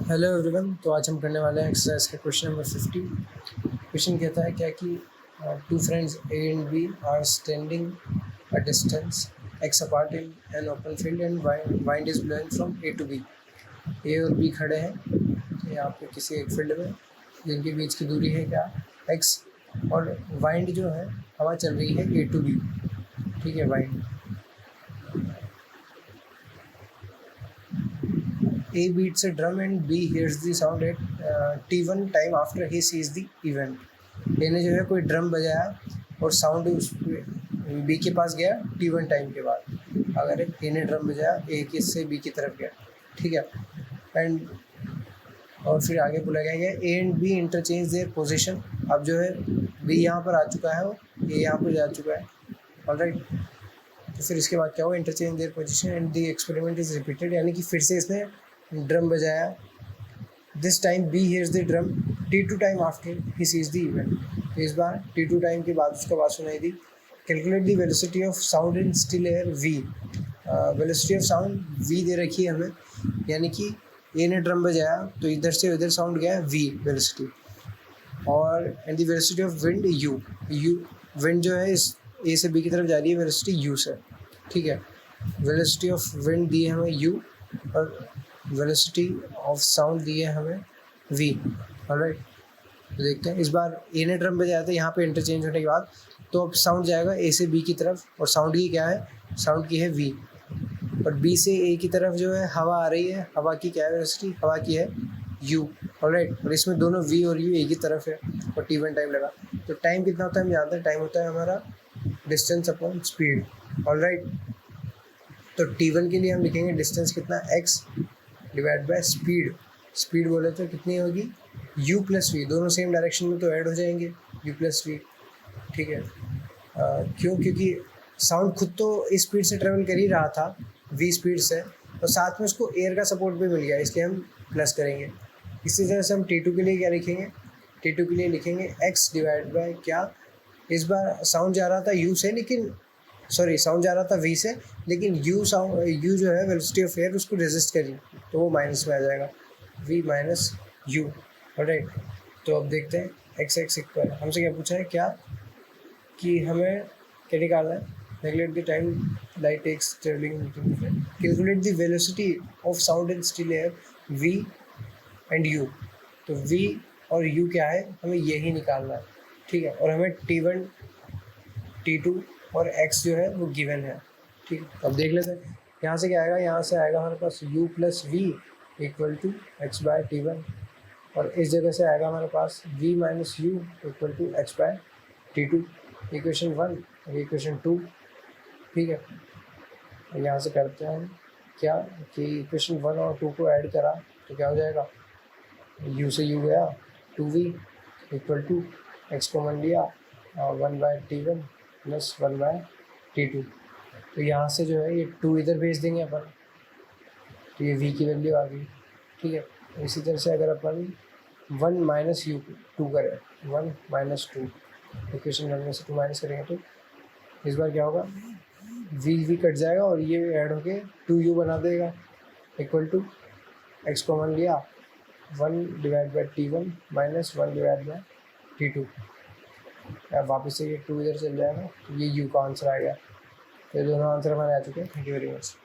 Hello everyone. तो आज हम करने वाले हैं एक्सरसाइज का क्वेश्चन नंबर 50। क्वेश्चन कहता है क्या कि two friends A and B are standing a distance x apart in an open field and wind is blowing from A to B. A और बी खड़े हैं यहाँ पे किसी एक फील्ड में, जिनके बीच की दूरी है क्या एक्स, और वाइंड जो है हवा चल रही है ए टू बी। ठीक है, wind A beats a drum and B hears the sound at T1 time after he sees the event. A ने जो है कोई ड्रम बजाया और साउंड उस B के पास गया T1 टाइम के बाद। अगर A ने ड्रम बजाया, A के से B की तरफ गया, ठीक है, एंड और फिर आगे बोला गया A and B interchange their position. अब जो है B यहाँ पर आ चुका है और A यहाँ पर जा चुका है, ऑलराइट। तो फिर इसके बाद क्या हुआ, interchange their position and the experiment is repeated, यानी कि फिर से इसने ड्रम बजाया। This time B hears the drum T2 time after he sees the event. तो इस बार T2 टाइम के बाद उसको आवाज़ सुनाई दी। Calculate the velocity of sound in still air V। Velocity of sound V दे रखी है हमें, यानी कि ए ने ड्रम बजाया तो इधर से उधर साउंड गया है V वेलोसिटी, और and the velocity of wind U wind जो है इस ए से बी की तरफ जा रही है वेलोसिटी U से, ठीक है। वेलोसिटी ऑफ विंड दी है हमें U और वेलोसिटी ऑफ साउंड दी है हमें V, ऑलराइट। तो देखते हैं, इस बार ए ने ड्रम बजाया था, यहाँ पे इंटरचेंज होने के बाद तो अब साउंड जाएगा ए से बी की तरफ, और साउंड की क्या है, साउंड की है V, और बी से ए की तरफ जो है हवा आ रही है, हवा की क्या है वेलोसिटी, हवा की है U, ऑलराइट। और इसमें दोनों V और U एक ही तरफ है और T1 टाइम लगा। तो टाइम कितना होता है हम जानते हैं, टाइम होता है हमारा डिस्टेंस अपॉन स्पीड, ऑलराइट। तो T1 के लिए हम लिखेंगे डिस्टेंस कितना x divide by speed. Speed बोले तो कितनी होगी U प्लस V, दोनों सेम डायरेक्शन में तो ऐड हो जाएंगे U प्लस V, ठीक है। क्योंकि साउंड खुद तो इस स्पीड से ट्रेवल कर ही रहा था V स्पीड से, और साथ में उसको एयर का सपोर्ट भी मिल गया, इसलिए हम प्लस करेंगे। इसी तरह से हम T2 के लिए क्या लिखेंगे, T2 के लिए लिखेंगे x डिवाइड बाय क्या, इस बार साउंड जा रहा था U से, लेकिन साउंड जा रहा था V से, लेकिन U जो है वेलोसिटी ऑफ एयर उसको रेजिस्ट करी, तो वो माइनस में आ जाएगा V माइनस U, ऑलराइट। तो अब देखते हैं x इक्वल, हमसे क्या पूछा है, क्या कि हमें क्या निकालना है, neglect the time light takes travelling, calculate the velocity of sound in still air V and U। तो V और U क्या है, हमें यही निकालना है, ठीक है। और हमें T1 T2 और x जो है वो गिवन है, ठीक है। अब देख लेते हैं यहाँ से क्या आएगा, यहाँ से आएगा हमारे पास U plus V equal to x by T1, और इस जगह से आएगा हमारे पास V minus U equal to x by T2, equation 1 और इक्वेशन 2, ठीक है। यहाँ से करते हैं क्या कि इक्वेशन 1 और 2 को ऐड करा तो क्या हो जाएगा, U से U गया 2V equal to x common लिया 1 bye T1 plus 1 bye T2। तो यहाँ से जो है ये 2 इधर भेज देंगे अपन, तो ये V की वैल्यू आ गई, ठीक है। इसी तरह से अगर अपन 1 माइनस U 2 करें, 1 माइनस 2, इक्वेशन 1 में से 2 माइनस करेंगे तो इस बार क्या होगा, V कट जाएगा और ये ऐड होके 2U बना देगा इक्वल टू एक्स कॉमन लिया 1 divide by T1 minus 1 divide by T2। अब वापस से ये 2 इधर चल जाएगा, तो ये U का आंसर आ गया। ये दोनों आंसर हमारे आ चुके हैं। Thank you very much.